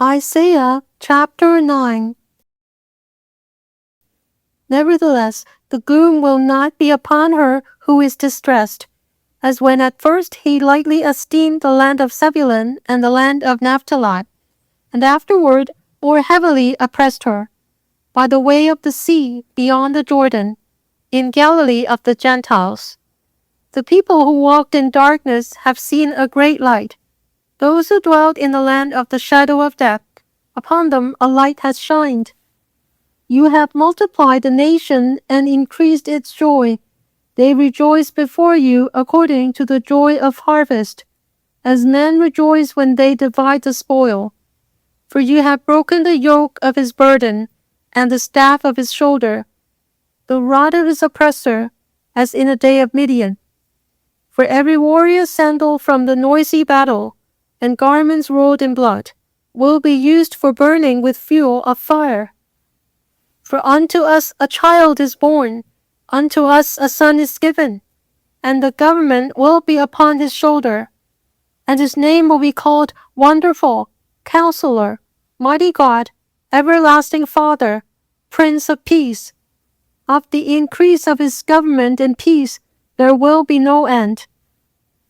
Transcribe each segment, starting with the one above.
Isaiah chapter 9. Nevertheless, the gloom will not be upon her who is distressed, as when at first he lightly esteemed the land of Zebulun and the land of Naphtali, and afterward more heavily oppressed her, by the way of the sea beyond the Jordan, in Galilee of the Gentiles. The people who walked in darkness have seen a great light. Those who dwelt in the land of the shadow of death, upon them a light has shined. You have multiplied the nation and increased its joy. They rejoice before you according to the joy of harvest, as men rejoice when they divide the spoil. For you have broken the yoke of his burden, and the staff of his shoulder, the rod of his oppressor, as in a day of Midian. For every warrior's sandal from the noisy battle, and garments rolled in blood, will be used for burning with fuel of fire. For unto us a child is born, unto us a son is given, and the government will be upon his shoulder, and his name will be called Wonderful, Counselor, Mighty God, Everlasting Father, Prince of Peace. Of the increase of his government and peace there will be no end,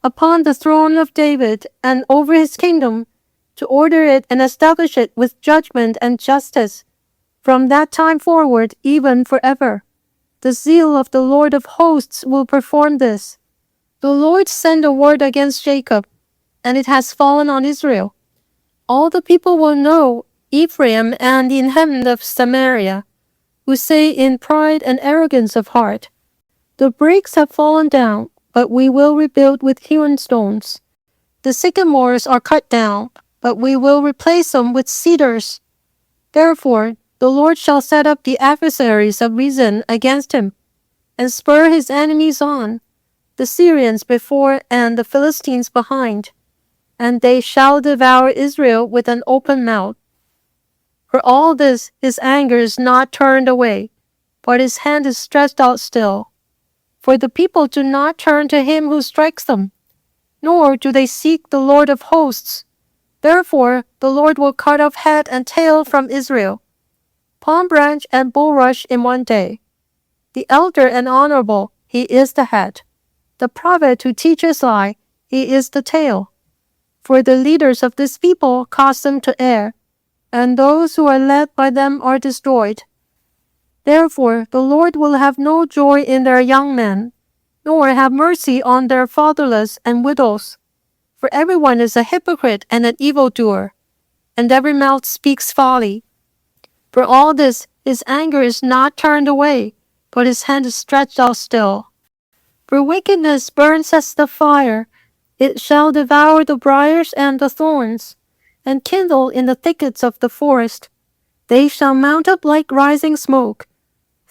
upon the throne of David and over his kingdom, to order it and establish it with judgment and justice, from that time forward even forever. The zeal of the Lord of hosts will perform this. The Lord sent a word against Jacob, and it has fallen on Israel. All the people will know Ephraim and the inhabitant of Samaria, who say in pride and arrogance of heart, the bricks have fallen down, but we will rebuild with hewn stones. The sycamores are cut down, but we will replace them with cedars. Therefore, the Lord shall set up the adversaries of reason against him, and spur his enemies on, the Syrians before and the Philistines behind, and they shall devour Israel with an open mouth. For all this his anger is not turned away, but his hand is stretched out still. For the people do not turn to him who strikes them, nor do they seek the Lord of hosts. Therefore the Lord will cut off head and tail from Israel, palm branch and bulrush in one day. The elder and honorable, he is the head. The prophet who teaches lie, he is the tail. For the leaders of this people cause them to err, and those who are led by them are destroyed. Therefore the Lord will have no joy in their young men, nor have mercy on their fatherless and widows. For everyone is a hypocrite and an evildoer, and every mouth speaks folly. For all this his anger is not turned away, but his hand is stretched out still. For wickedness burns as the fire, it shall devour the briars and the thorns, and kindle in the thickets of the forest. They shall mount up like rising smoke.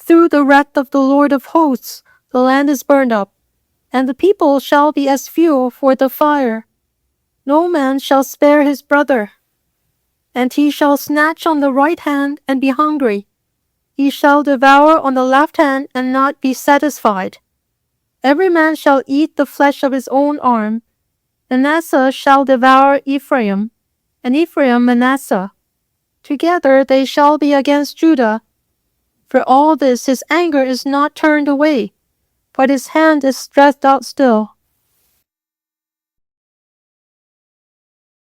Through the wrath of the Lord of hosts the land is burned up, and the people shall be as fuel for the fire. No man shall spare his brother, and he shall snatch on the right hand and be hungry. He shall devour on the left hand and not be satisfied. Every man shall eat the flesh of his own arm. Manasseh shall devour Ephraim, and Ephraim Manasseh. Together they shall be against Judah. For all this his anger is not turned away, but his hand is stretched out still.